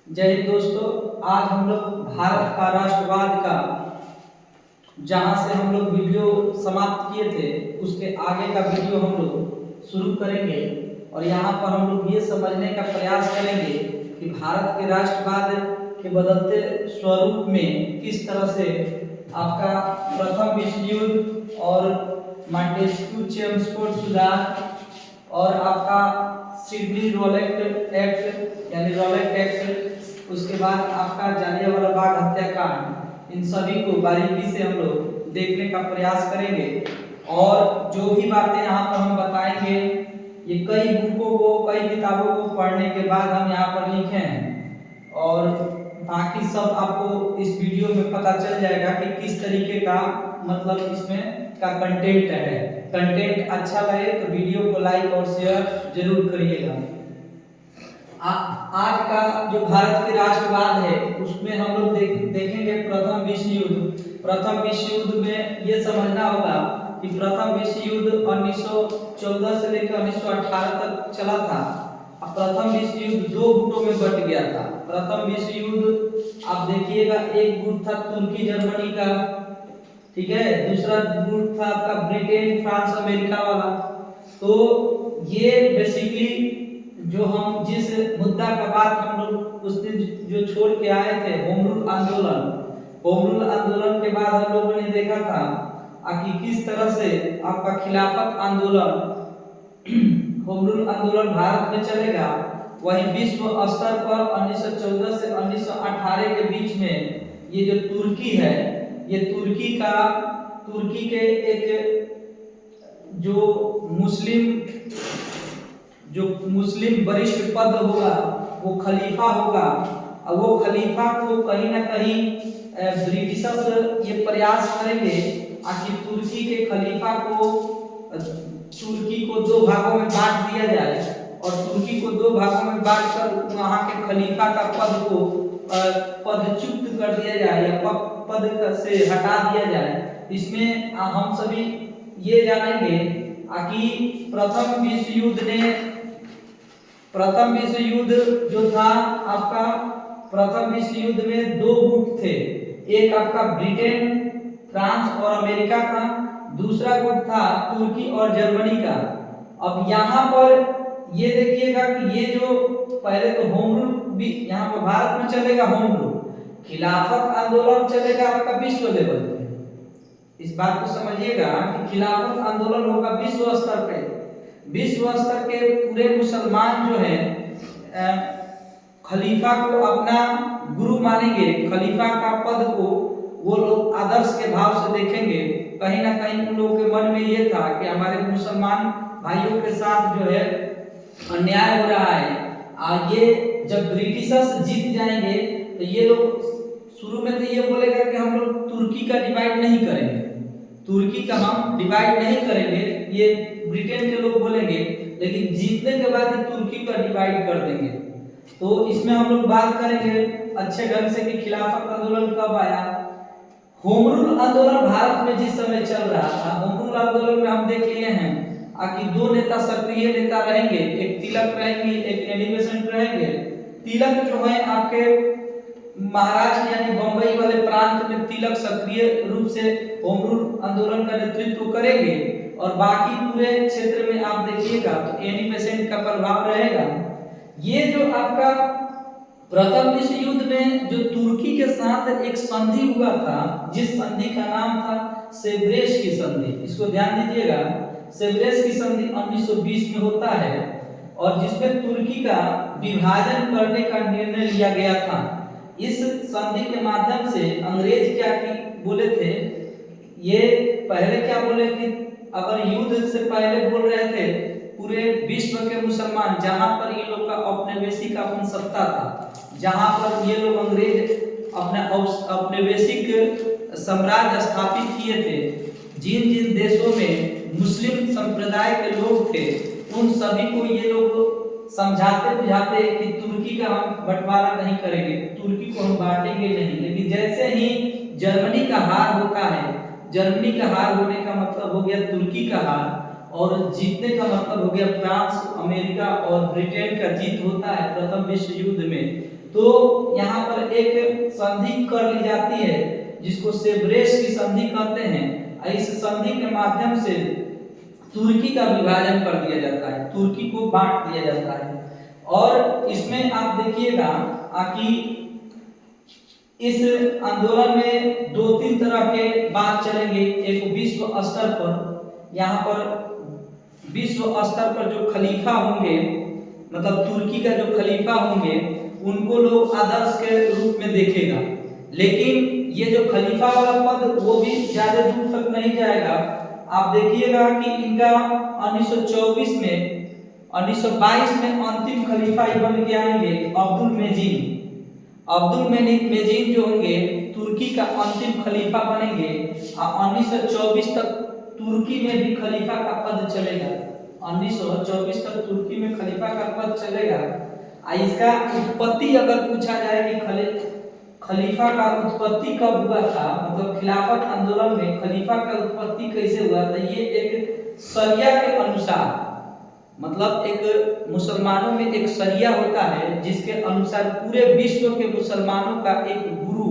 जय हिंद दोस्तों। आज हम लोग भारत का राष्ट्रवाद का जहां से हम लोग वीडियो समाप्त किए थे उसके आगे का वीडियो हम लोग शुरू करेंगे और यहाँ पर हम लोग ये समझने का प्रयास करेंगे कि भारत के राष्ट्रवाद के बदलते स्वरूप में किस तरह से आपका प्रथम विश्व युद्ध और मॉन्टेस्क्यू चेम्सफोर्ड सुधार और आपका सिडनी रोलेट एक्ट यानी रोलेट एक्ट, उसके बाद आपका जालियांवाला बाग हत्याकांड, इन सभी को बारीकी से हम लोग देखने का प्रयास करेंगे। और जो भी बातें यहाँ पर हम बताएंगे ये कई बुकों को कई किताबों को पढ़ने के बाद हम यहाँ पर लिखे हैं और बाकी सब आपको इस वीडियो में पता चल जाएगा कि किस तरीके का मतलब इसमें का कंटेंट है। कंटेंट अच्छा लगे तो वीडियो को लाइक और शेयर जरूर करिएगा। आज का जो भारत के राष्ट्रवाद है उसमें हम लोग देखेंगे प्रथम विश्व युद्ध। प्रथम विश्व युद्ध में ये समझना होगा कि प्रथम विश्व युद्ध 1914 से लेकर 1918 तक चला था। प्रथम विश्व युद्ध दो गुटों में बट गया था। प्रथम विश्व युद्ध आप देखिएगा, एक गुट था तुर्की जर्मनी का, ठीक है, दूसरा गुट था आपका ब्रिटेन फ्रांस अमेरिका वाला। तो ये बेसिकली जो हम जिस मुद्दा का बात हम लोग उस दिन जो छोड़ के आए थे, होम रूल आंदोलन। होम रूल आंदोलन के बाद हम लोगों ने देखा था कि किस तरह से आपका खिलाफत आंदोलन होम रूल आंदोलन भारत में चलेगा। वही विश्व स्तर पर 1914 से 1918 के बीच में ये जो तुर्की है, ये तुर्की के एक जो मुस्लिम वरिष्ठ पद होगा वो खलीफा होगा और वो खलीफा को कहीं ना कहीं ब्रिटिशर्स ये प्रयास करेंगे कि तुर्की के खलीफा को तुर्की को दो भागों में बांट दिया जाए और तुर्की को दो भागों में बांटकर वहां के खलीफा का पदच्युत कर दिया जाए या पद से हटा दिया जाए। इसमें हम सभी ये जानेंगे कि प्रथम विश्व युद्ध जो था आपका, प्रथम विश्व युद्ध में दो गुट थे। एक आपका ब्रिटेन फ्रांस और अमेरिका का, दूसरा गुट था तुर्की और जर्मनी का। अब यहाँ पर ये देखिएगा कि ये जो पहले तो होम रूल भी यहाँ पर भारत में चलेगा, होम रूल, खिलाफत आंदोलन चलेगा आपका विश्व लेवल पे। इस बात को समझिएगा कि खिलाफत आंदोलन होगा विश्व स्तर पे। विश्व स्तर के पूरे मुसलमान जो है खलीफा को अपना गुरु मानेंगे, खलीफा का पद को वो लोग आदर्श के भाव से देखेंगे। कहीं ना कहीं उन लोगों के मन में ये था कि हमारे मुसलमान भाइयों के साथ जो है अन्याय हो रहा है। ये जब ब्रिटिशर्स जीत जाएंगे तो ये लोग शुरू में तो ये बोलेगा कि हम लोग तुर्की का डिवाइड नहीं करेंगे, तुर्की का हम डिवाइड नहीं करेंगे, ये ब्रिटेन के लोग बोलेंगे, लेकिन जीतने के बाद ही तुर्की का डिवाइड कर देंगे। तो इसमें हम लोग बात करेंगे अच्छे ढंग से कि खिलाफत आंदोलन कब आया। होम रूल आंदोलन भारत में जिस समय चल रहा था, होम रूल आंदोलन में हम देख लिए हैं कि दो नेता सक्रिय नेता रहेंगे, एक तिलक रहेंगे, एक एनी बेसेंट रहेंगे। तिलक जो है आपके महाराष्ट्र यानी बंबई वाले प्रांत में तिलक सक्रिय रूप से होम रूल आंदोलन का नेतृत्व करेंगे और बाकी पूरे क्षेत्र में आप देखिएगा तो एनी बेसेंट का प्रभाव रहेगा। ये जो आपका प्रथम विश्व युद्ध में जो तुर्की के साथ एक संधि हुआ था, जिस संधि का नाम था सेव्रेस की संधि, इसको ध्यान दीजिएगा। सेव्रेस की संधि 1920 में होता है और जिसमें तुर्की का विभाजन करने का निर्णय लिया गया था। इस संधि के माध्यम से अंग्रेज क्या बोले थे, ये पहले क्या बोले कि अगर युद्ध से पहले बोल रहे थे पूरे विश्व के मुसलमान, जहां पर ये लोग का औपनिवेशिक अपन सत्ता था, जहां पर ये लोग अंग्रेज औपनिवेशिक साम्राज्य स्थापित किए थे, जिन जिन देशों में मुस्लिम संप्रदाय के लोग थे उन सभी को ये लोग समझाते बुझाते कि तुर्की का हम बंटवारा नहीं करेंगे, तुर्की को हम बांटेंगे नहीं। लेकिन जैसे ही जर्मनी का हार होता है, जर्मनी का हार होने का मतलब हो गया तुर्की का हार और जीतने का मतलब हो गया फ्रांस, अमेरिका और ब्रिटेन का जीत होता है प्रथम विश्व युद्ध में। तो यहाँ पर एक संधि कर ली जाती है जिसको सेब्रेस की संधि कहते हैं। इस संधि के माध्यम से तुर्की का विभाजन कर दिया जाता है, तुर्की को बांट दिया जाता है। और इसमें आप देखिएगा कि इस आंदोलन में दो तीन तरह के बात चलेंगे। एक विश्व स्तर पर, यहाँ पर विश्व स्तर पर जो खलीफा होंगे, मतलब तुर्की का जो खलीफा होंगे, उनको लोग आदर्श के रूप में देखेगा। लेकिन ये जो खलीफा वाला पद वो भी ज्यादा दूर तक नहीं जाएगा। आप देखिएगा कि इनका 1924 में 1922 में अंतिम खलीफा ही बन के आएंगे अब्दुल मेजीन। अब्दुल मेजीन जो होंगे तुर्की का अंतिम खलीफा बनेंगे और 1924 तक तुर्की में भी खलीफा का पद चलेगा। 1924 तक तुर्की में खलीफा का पद चलेगा। इसका उत्पत्ति अगर पूछा जाए कि खलीफा का उत्पत्ति कब हुआ था, मतलब खिलाफत आंदोलन में खलीफा का उत्पत्ति कैसे हुआ था, ये एक शरिया के अनुसार, मतलब एक मुसलमानों में एक शरिया होता है जिसके अनुसार पूरे विश्व के मुसलमानों का एक गुरु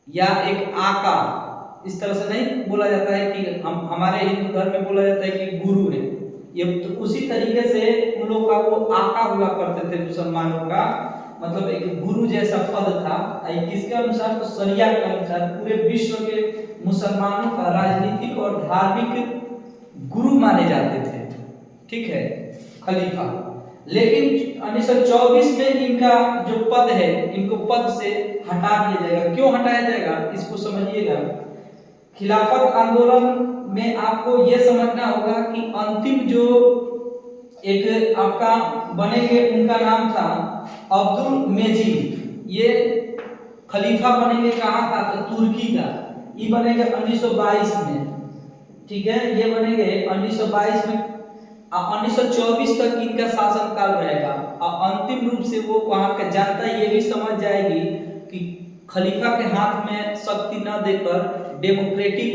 या एक आका, इस तरह से नहीं बोला जाता है कि हमारे हिंदू धर्म में बोला जाता है कि गुरु है, ये तो उसी तरीके से उन लोगों का वो आका हुआ करते थे मुसलमानों का, मतलब एक गुरु जैसा पद था। किसके अनुसार, तो शरिया के अनुसार पूरे विश्व के मुसलमानों का राजनीतिक और धार्मिक गुरु माने जाते थे, ठीक है, खलीफा। लेकिन 1924 में इनका जो पद है, इनको पद से हटा दिया जाएगा। क्यों हटाया जाएगा इसको समझिएगा। खिलाफत आंदोलन में आपको यह समझना होगा कि अंतिम जो एक आपका बनेंगे, उनका नाम था अब्दुल मेजीन। ये खलीफा बनेंगे कहाँ का, तो तुर्की का। ये बनेंगे 1922 में, ठीक है, ये बनेंगे 1922 में। 1924 तक इनका शासनकाल रहेगा और अंतिम रूप से वो वहां के जनता ये भी समझ जाएगी कि खलीफा के हाथ में शक्ति न देकर डेमोक्रेटिक,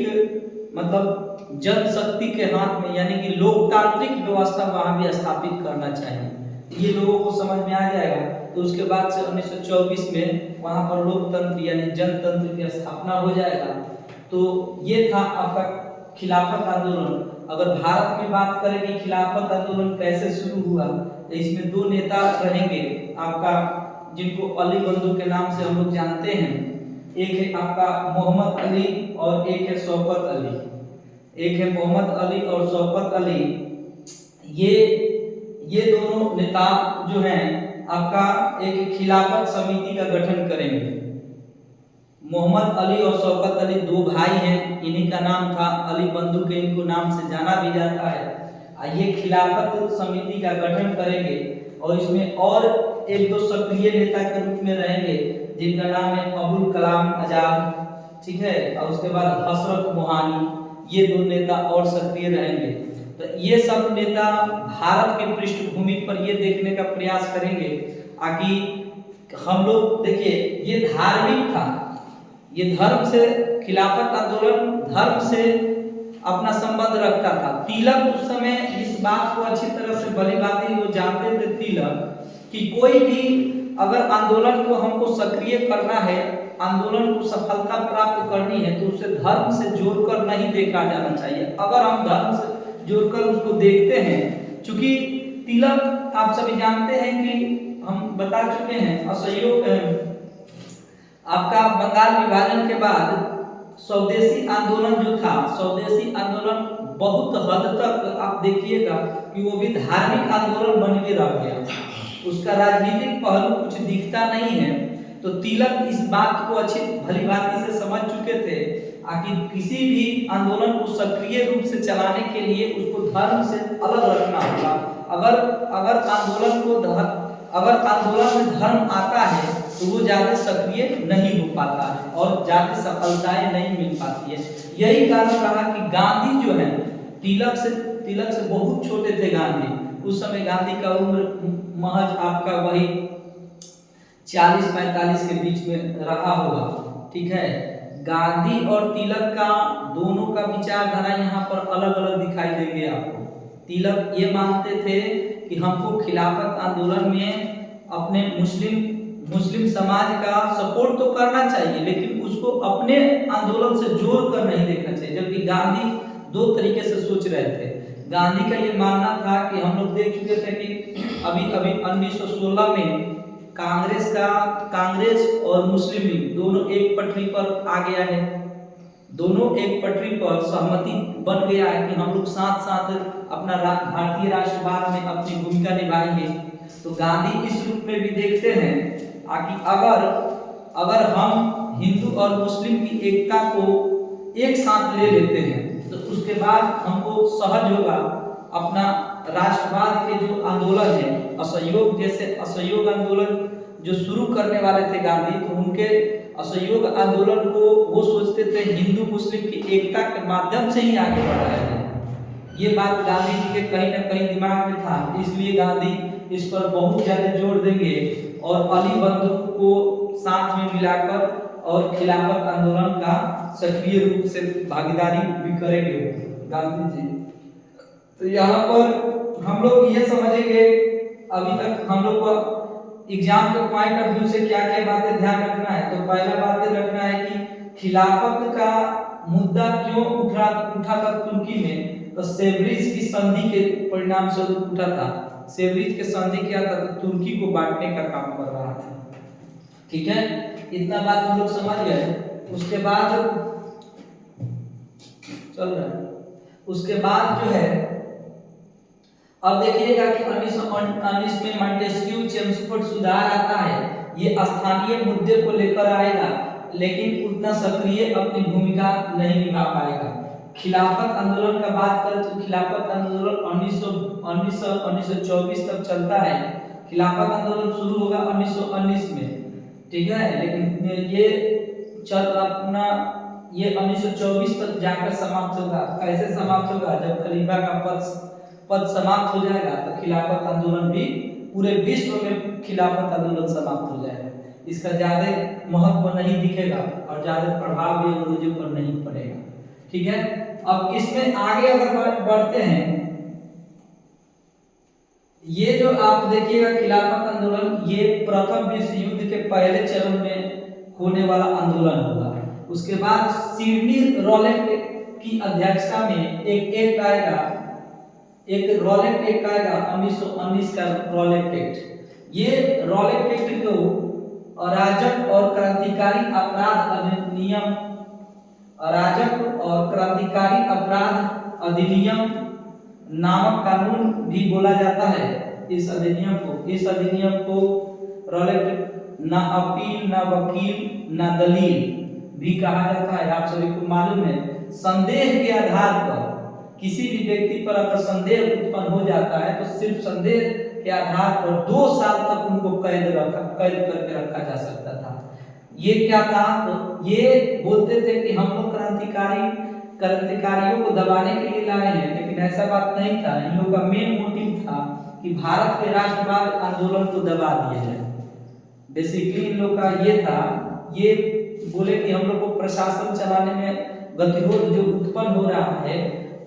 मतलब जनशक्ति के हाथ में, यानी कि लोकतांत्रिक व्यवस्था वहां भी स्थापित करना चाहिए। ये लोगों को समझ में आ जाएगा। तो उसके बाद से 1924 में वहां पर लोकतंत्र यानी जनतंत्र की स्थापना हो जाएगा। तो ये था आपका खिलाफत आंदोलन। अगर भारत में बात करें कि खिलाफत आंदोलन कैसे शुरू हुआ, तो इसमें दो नेता रहेंगे आपका, जिनको अली बंधु के नाम से हम लोग जानते हैं। एक है आपका मोहम्मद अली और एक है शौकत अली। एक है मोहम्मद अली और शौकत अली। ये दोनों नेता जो हैं आपका एक खिलाफत समिति का गठन करेंगे। मोहम्मद अली और शौकत अली दो भाई हैं, इन्हीं का नाम था अली बंधु के इनको नाम से जाना भी जाता है। ये खिलाफत समिति का गठन करेंगे और इसमें और एक दो सक्रिय नेता के रूप में रहेंगे जिनका नाम है अबुल कलाम आजाद, ठीक है, और उसके बाद हसरत मोहानी। ये दो नेता और सक्रिय रहेंगे। तो ये सब नेता भारत के पृष्ठभूमि पर ये देखने का प्रयास करेंगे कि हम लोग, देखिए ये धार्मिक था, ये धर्म से, खिलाफत आंदोलन धर्म से अपना संबंध रखता था। तिलक उस समय इस बात को अच्छी तरह से भली भांति वो जानते थे तिलक, कि कोई भी अगर आंदोलन को हमको सक्रिय करना है, आंदोलन को सफलता प्राप्त करनी है, तो उसे धर्म से जोड़कर नहीं देखा जाना चाहिए। अगर हम धर्म से जोड़कर उसको देखते हैं, चूंकि तिलक आप सभी जानते हैं कि हम बता चुके हैं, असहयोग आपका बंगाल विभाजन के बाद स्वदेशी आंदोलन जो था, स्वदेशी आंदोलन बहुत हद तक आप देखिएगा कि वो भी धार्मिक आंदोलन बन के रह गया, उसका राजनीतिक पहलू कुछ दिखता नहीं है। तो तिलक इस बात को अच्छी भली भांति से समझ चुके थे कि किसी भी आंदोलन को सक्रिय रूप से चलाने के लिए उसको धर्म से अलग रखना होगा। अगर आंदोलन में धर्म आता है तो वो ज्यादा सक्रिय नहीं हो पाता है और ज्यादा सफलताएं नहीं मिल पाती है। यही कारण रहा कि गांधी जो है तिलक से बहुत छोटे थे गांधी। उस समय गांधी का उम्र महज आपका वही 40-45 के बीच में रहा होगा, ठीक है। गांधी और तिलक का दोनों का विचारधारा यहाँ पर अलग अलग दिखाई देंगे आपको। तिलक ये मानते थे कि हमको खिलाफत आंदोलन में अपने मुस्लिम समाज का सपोर्ट तो करना चाहिए, लेकिन उसको अपने आंदोलन से जोड़ कर नहीं देखना चाहिए। जबकि गांधी दो तरीके से सोच रहे थे। गांधी का ये मानना था कि हम लोग देख चुके थे कि अभी 1916 में कांग्रेस और मुस्लिम लीग दोनों एक पटरी पर आ गया है, दोनों एक पटरी पर सहमति बन गया है कि हम लोग साथ साथ अपना भारतीय राष्ट्रवाद में अपनी भूमिका निभाएंगे। तो गांधी इस रूप में भी देखते हैं कि अगर हम हिंदू और मुस्लिम की एकता को एक साथ ले लेते हैं तो उसके बाद हमको सहज होगा अपना राष्ट्रवाद के जो आंदोलन है, असहयोग जैसे असहयोग आंदोलन जो शुरू करने वाले थे गांधी, तो उनके असहयोग आंदोलन को वो सोचते थे हिंदू मुस्लिम की एकता के माध्यम से ही आगे बढ़ाया जाए। ये बात गांधी जी के कहीं ना कहीं दिमाग में था, इसलिए गांधी इस पर बहुत ज्यादा जोर देंगे और अली बंधु को साथ में मिलाकर और खिलाफत आंदोलन का सक्रिय रूप से भागीदारी भी करेंगे गांधी जी। तो यहाँ पर हम लोग ये समझेंगे, अभी तक हम लोग को एग्जाम के पॉइंट ऑफ व्यू से क्या क्या बातें ध्यान रखना है। तो पहला बात रखना है कि खिलाफत का मुद्दा क्यों उठा था तुर्की में, तो सेवरिज की संधि के परिणाम स्वरूप उठा था। सेवरिज के संधि क्या था, तो तुर्की को बांटने का काम कर रहा था। ठीक है, इतना बात हम लोग समझ गए। उसके बाद चल रहा है, उसके बाद जो है अब देखिएगा कि 1919 में मॉन्टेस्क्यू चेम्सफोर्ड सुधार आता है। ये स्थानीय मुद्दे को लेकर आएगा, लेकिन उतना सक्रिय अपनी भूमिका नहीं निभा पाएगा। खिलाफत आंदोलन का बात करें तो खिलाफत आंदोलन 1924 तक चलता है। खिलाफत आंदोलन शुरू होगा 1919 में, ठीक है, लेकिन ये चल अपना ये 1924 तक जाकर समाप्त होगा। कैसे समाप्त होगा, जब खलीफा का पद समाप्त हो जाएगा तो खिलाफत आंदोलन भी पूरे विश्व में खिलाफत आंदोलन समाप्त हो जाएगा। इसका ज्यादा महत्व नहीं दिखेगा और ज्यादा प्रभाव भी अंग्रेजों पर नहीं पड़ेगा। ठीक है, अब इसमें आगे अगर बढ़ते हैं, ये जो आप देखिएगा खिलाफत आंदोलन, ये प्रथम विश्व युद्ध के पहले चरण में होने वाला आंदोलन होगा। उसके बाद सिडनी रॉलेट की अध्यक्षता में एक एक्ट आएगा, एक रॉलेट एक्ट आएगा 1919 का रॉलेट एक्ट। ये रॉलेट एक्ट को अराजक और क्रांतिकारी अपराध अधिनियम, अराजक और क्रांतिकारी अपराध अधिनियम नामक कानून भी बोला जाता है। इस अधिनियम को रॉलेट ना अपील ना वकील ना दलील भी कहा जाता है। आप सभी को मालूम है, संदेह के आधार पर किसी भी व्यक्ति पर अगर संदेह उत्पन्न हो जाता है तो सिर्फ संदेह के आधार पर 2 साल तक उनको कैद करके रखा जा सकता था। ये क्या था, तो ये बोलते थे कि हम लोग क्रांतिकारियों को दबाने के लिए लाए हैं, लेकिन ऐसा बात नहीं था। इन लोगों का मेन मोटिव था कि भारत के राष्ट्रवाद आंदोलन को दबा दिया जाए। बेसिकली इन लोग का ये था, ये बोले कि हम लोग को प्रशासन चलाने में गतिरोध जो उत्पन्न हो रहा है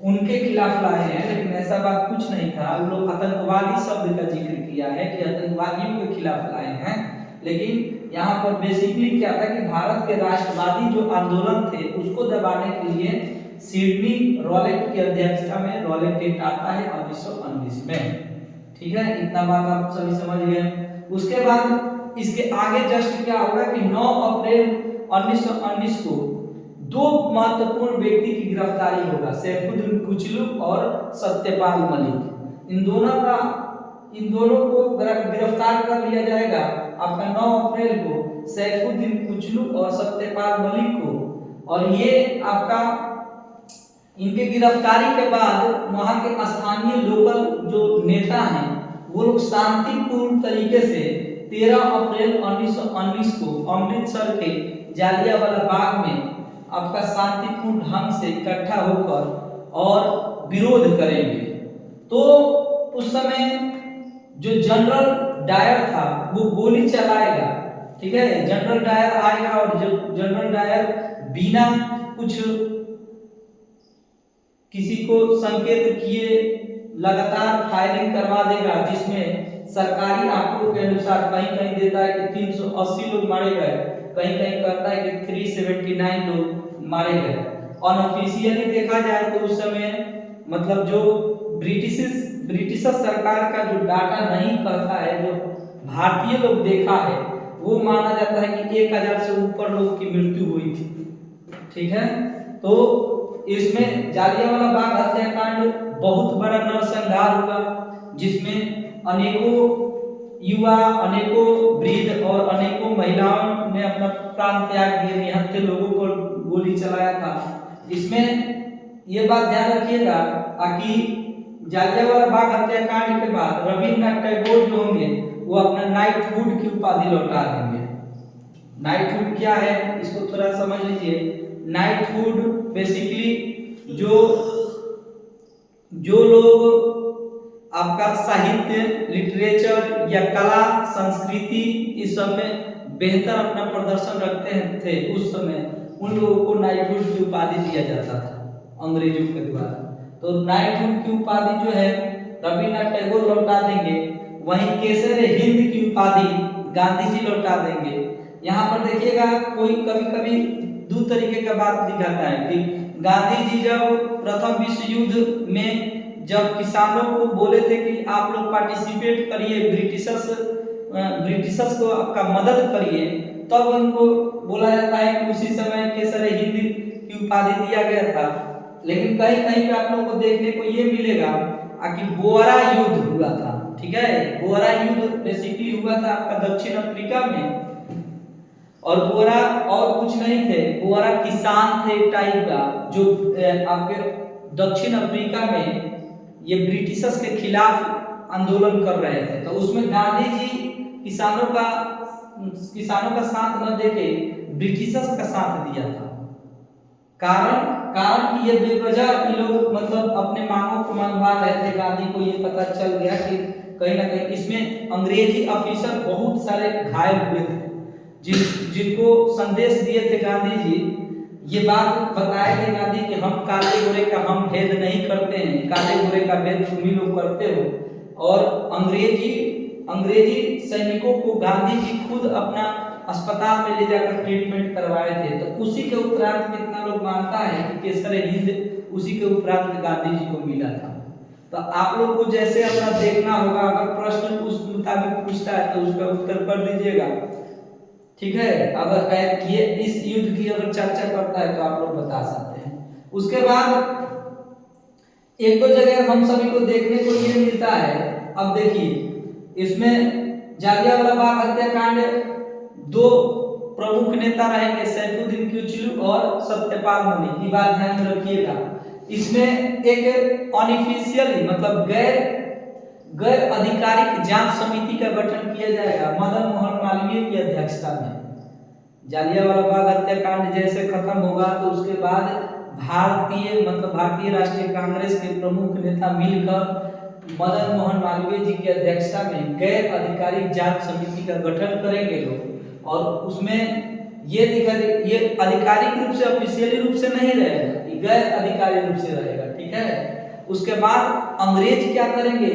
उनके खिलाफ लाए हैं, लेकिन ऐसा बात कुछ नहीं था। उन लोग आतंकवादी शब्द का जिक्र किया है कि आतंकवादियों के खिलाफ लाए हैं, लेकिन यहाँ पर बेसिकली क्या था कि भारत के राष्ट्रवादी जो आंदोलन थे उसको दबाने के लिए सिडनी रॉलेट की अध्यक्षता में रॉलेट एक्ट आता है 1919 में। ठीक है, इतना बात आप सभी समझ गए। उसके बाद इसके आगे जस्ट क्या होगा कि 9 अप्रैल 1919 को 2 महत्वपूर्ण व्यक्ति की गिरफ्तारी होगा, सैफुद्दीन कुचलू और सत्यपाल मलिक। इन दोनों को गिरफ्तार कर लिया जाएगा आपका 9 अप्रैल को, सैफुद्दीन कुचलू और सत्यपाल मलिक को। और ये आपका इनके गिरफ्तारी के बाद वहां के स्थानीय लोकल जो नेता हैं वो लोग शांतिपूर्ण तरीके से 13 अप्रैल 1919 को अमृतसर के जालियांवाला बाग में आपका शांतिपूर्ण ढंग से इकट्ठा होकर और विरोध करेंगे। तो उस समय जो जनरल डायर था वो गोली चलाएगा। ठीक है, जनरल डायर आएगा और जब जनरल डायर बिना कुछ किसी को संकेत किए लगातार फायरिंग करवा देगा, जिसमें सरकारी आंकड़ों के अनुसार कहीं कहीं देता है कि 380 लोग मारे गए, कहीं कहीं कहता है कि 379 लोग मारे गए। अनऑफिशियली देखा जाए तो उस समय मतलब जो ब्रिटिश सरकार का जो डाटा नहीं कहता है, जो भारतीय लोग देखा है, वो माना जाता है कि 1000 से ऊपर लोगों की मृत्यु हुई थी। ठीक है, तो इसमें जालियांवाला बाग हत्याकांड बहुत बड़ा नरसंहार हुआ, जिसमें अनेकों युवा, अनेकों वृद्ध और अनेकों महिलाओं ने अपना प्राण त्याग दिए, निहत्थे लोगों पर गोली चलाया था। इसमें ये बात ध्यान रखिएगा कि जालियांवाला बाग हत्याकांड के बाद रविन्द्रनाथ टैगोर जो होंगे वो अपना नाइटहुड की उपाधि लौटा देंगे। नाइटहुड क्या है इसको थोड़ा समझ लीजिए। नाइटहुड बेसिकली जो लोग आपका साहित्य, लिटरेचर या कला, संस्कृति इस सब में बेहतर अपना प्रदर्शन रखते थे उस समय, उन लोगों को नाइटहुड की उपाधि दिया जाता था अंग्रेजों के द्वारा। तो नाइटहुड की उपाधि जो है रविन्द्रनाथ टैगोर लौटा देंगे, वहीं केसर हिंद की उपाधि गांधी जी लौटा देंगे। यहाँ पर देखिएगा कोई कभी कभी दो तरीके का बात दिखाता है कि गांधी जी जब प्रथम विश्व युद्ध में जब किसानों को बोले थे कि आप लोग पार्टिसिपेट करिए, ब्रिटिशर्स को आपका मदद करिए, तब उनको बोला जाता है कि उसी समय केसर हिंद की उपाधि दिया गया था। लेकिन कहीं कहीं पे आप लोगों को देखने को ये मिलेगा कि बोअरा युद्ध हुआ था। ठीक है, बोअरा युद्ध बेसिकली हुआ था आपका दक्षिण अफ्रीका में, और बोअरा और कुछ नहीं थे, बोअरा किसान थे एक टाइप का, जो आपके दक्षिण अफ्रीका में ये ब्रिटिशर्स के खिलाफ आंदोलन कर रहे थे। तो उसमें गांधी जी किसानों का साथ न देके ब्रिटिशर्स का साथ दिया था। कारण कि ये बेवजह लोग मतलब अपने मांगों को मनवा रहे थे। गांधी को ये पता चल गया कि कहीं ना कहीं इसमें अंग्रेजी ऑफिसर बहुत सारे घायल हुए थे, जिनको संदेश दिए थे गांधी जी, ये बात बताए थे गांधी कि हम काले गोरे का हम भेद नहीं करते हैं, काले गोरे का भेद तुम ही लोग करते हो। और अंग्रेजी सैनिकों को गांधी जी खुद अपना अस्पताल में ले जाकर ट्रीटमेंट करवाए थे। तो उसी के उपरांत कितना लोग मानता है कि केसर हिंद उसी के उपरांत गांधी जी को मिला था। तो आप लोग को जैसे अपना देखना होगा, अगर प्रश्न उस मुताबिक पूछता है तो उसका उत्तर कर दीजिएगा। ठीक है, अगर ये इस युद्ध की अगर चर्चा करता है तो आप लोग बता सकते हैं। उसके बाद एक दो जगह हम सभी को देखने को ये मिलता है। अब देखिए इसमें जालियांवाला बाग हत्याकांड दो प्रमुख नेता रहेंगे, सैफुद्दीन किचलू और सत्यपाल मलिक की बात ध्यान में रखिएगा। इसमें एक अनऑफिशियली मतलब गैर आधिकारिक जांच समिति का गठन किया जाएगा मदन मोहन मालवीय की अध्यक्षता में। जालियांवाला बाग हत्याकांड जैसे खत्म होगा तो उसके बाद भारतीय राष्ट्रीय कांग्रेस के प्रमुख नेता मिलकर मदन मोहन मालवीय जी की अध्यक्षता में गैर आधिकारिक जांच समिति का गठन करेंगे लोग, और उसमें ये आधिकारिक रूप से ऑफिशियली रूप से नहीं रहेगा, ये गैर आधिकारिक रूप से रहेगा। ठीक है, उसके बाद अंग्रेज क्या करेंगे,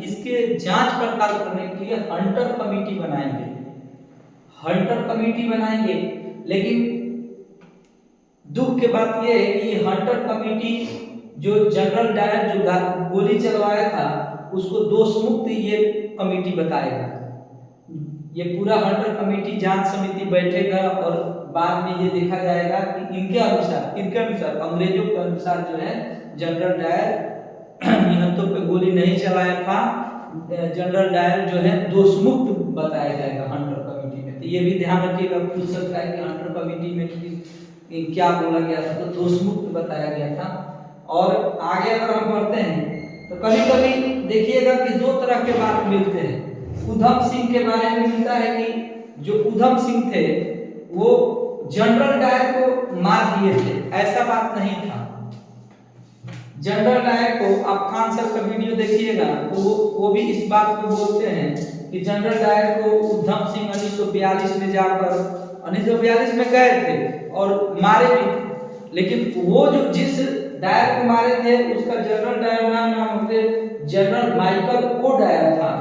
इसके जांच पड़ताल करने के लिए हंटर कमेटी बनाएंगे। लेकिन दुख की बात यह है कि ये हंटर कमेटी जो जनरल डायर जो गोली चलवाया था उसको दोष मुक्त ये कमेटी बताएगा। ये पूरा हंटर कमेटी जांच समिति बैठेगा और बाद में ये देखा जाएगा कि इनके अनुसार अंग्रेजों के अनुसार जो है जनरल डायर निहत्थों पे गोली नहीं चलाया था, जनरल डायर जो है दोष मुक्त बताया जाएगा हंटर कमेटी में। तो ये भी ध्यान रखिएगा, पूछ सकता है कि हंटर कमेटी में क्या बोला गया था, तो दोष मुक्त बताया गया था। और आगे अगर हम बढ़ते हैं तो कभी कभी देखिएगा कि दो तरह के बात मिलते हैं। उधम सिंह के बारे में मिलता है कि जो उधम सिंह थे वो जनरल डायर को मार दिए थे, ऐसा बात नहीं था। जनरल डायर को आप खान सर का वीडियो देखिएगा तो वो भी इस बात को बोलते हैं कि जनरल डायर को उधम सिंह 1942 में जाकर 1942 में गए थे और मारे भी थे, लेकिन वो जो जिस डायर को मारे थे उसका जनरल डायर नाम होते जनरल माइकल ओ डायर था।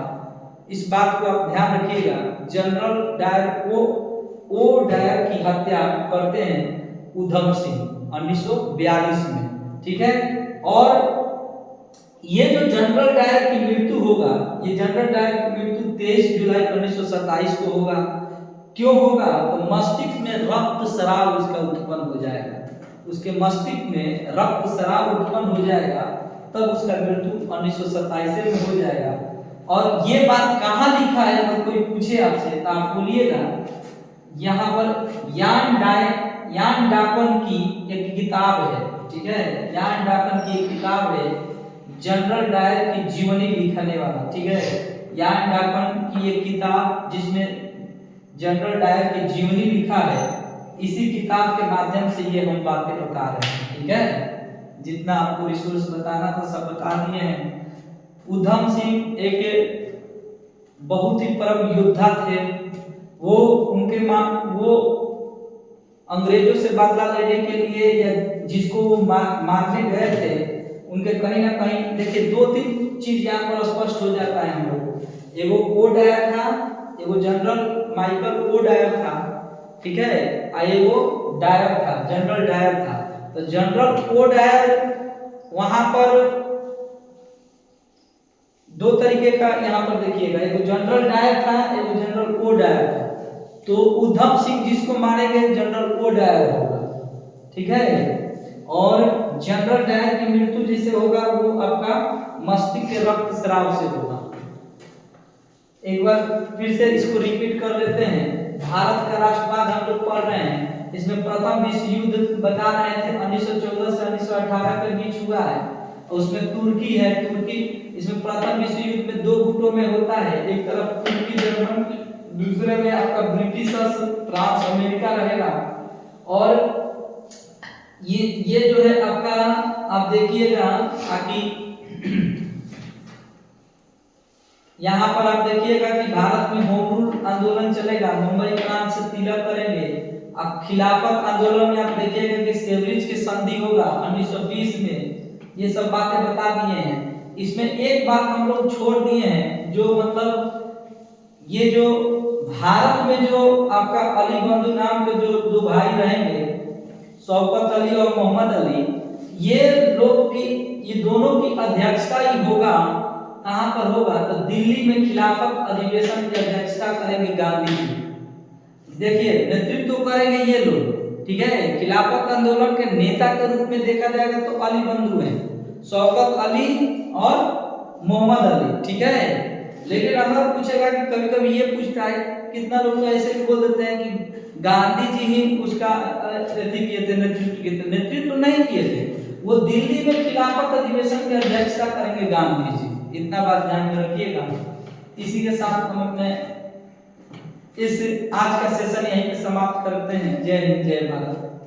इस बात को आप ध्यान रखिएगा, जनरल डायर को ओ डायर की हत्या करते हैं उधम सिंह 1942 में, ठीक है। और ये जो जनरल डायर की मृत्यु होगा, ये जनरल डायर की मृत्यु 23 जुलाई 1927 को होगा। क्यों होगा? तो मस्तिष्क में रक्त स्राव उसका उत्पन्न हो जाएगा, उसके मस्तिष्क में रक्त स्राव उत्पन्न हो जाएगा, तब उसका मृत्यु 1927 में हो जाएगा। और ये बात कहाँ लिखा है? अगर कोई पूछे आपसे तो आप बोलिएगा यहाँ पर यान डाकन की एक किताब है, ठीक है, यान डाकन की एक किताब है जनरल डायर की जीवनी लिखने वाला, ठीक है। यान डाकन की एक किताब जिसमें जनरल डायर की जीवनी लिखा है, इसी किताब के माध्यम से ये हम बातें बता रहे हैं, ठीक है। जितना आपको रिसोर्स बताना था सब बता दिए हैं। उधम सिंह एक बहुत ही परम योद्धा थे। वो अंग्रेजों से बदला लेने के लिए या जिसको वो मारने गए थे, उनके कहीं ना कहीं देखिए 2-3 चीज यहाँ पर स्पष्ट हो जाता है हम लोग को। एगो ओ डायर था, एगो जनरल माइकल ओ डायर था, ठीक है, एगो डायर था, जनरल डायर था। तो जनरल ओ डायर वहां पर 2 तरीके का यहाँ पर देखिएगा, एगो जनरल डायर था, एगो जनरल ओ डायर था। तो उधम सिंह जिसको मारेंगे जनरल ओ डायर होगा, ठीक है। और जनरल डायर की मृत्यु जिसे होगा वो आपका मस्तिष्क के रक्त स्राव से होगा। एक बार फिर से इसको रिपीट कर लेते हैं। भारत का राष्ट्रवाद हम लोग पढ़ रहे हैं, इसमें प्रथम विश्व युद्ध बता रहे थे 1914 से 1918 के बीच हुआ है। उसमें तुर्की है, तुर्की इसमें प्रथम विश्व युद्ध में 2 गुटों में होता है, एक तरफ तुर्की जर्मन, दूसरे में आपका ब्रिटिश फ्रांस अमेरिका रहेगा। और ये जो है आपका आप देखिएगा ताकि यहाँ पर आप देखिएगा कि भारत में होम रूल आंदोलन चलेगा, मुंबई प्रांत से तिलक करेंगे। अब खिलाफत आंदोलन में आप देखिएगा कि सेवरिज की संधि होगा 1920 में। ये सब बातें बता दिए हैं। इसमें एक बात हम लोग छोड़ दिए हैं, जो मतलब ये जो भारत में जो आपका अली बंधु नाम के जो 2 भाई रहेंगे, शौकत अली और मोहम्मद अली, ये लोग की ये दोनों की अध्यक्षता ही होगा। कहां पर होगा? तो दिल्ली में खिलाफत अधिवेशन की अध्यक्षता करेंगे गांधी जी। देखिए नेतृत्व करेंगे ये लोग, ठीक है। खिलाफत आंदोलन के नेता के रूप में देखा जाएगा तो अली बंधु हैं, शौकत अली और मोहम्मद अली, ठीक है। लेकिन अगर पूछेगा कि कभी-कभी ये पूछता है, कितना लोग तो ऐसे भी बोल देते हैं कि गांधी जी ही उसका नेतृत्व नहीं किए थे, वो दिल्ली में खिलाफत अधिवेशन की अध्यक्षता करेंगे गांधी जी। इतना बात ध्यान में रखिएगा। इसी के साथ हम अपने इस आज का सेशन यहीं पे समाप्त करते हैं। जय हिंद, जय भारत।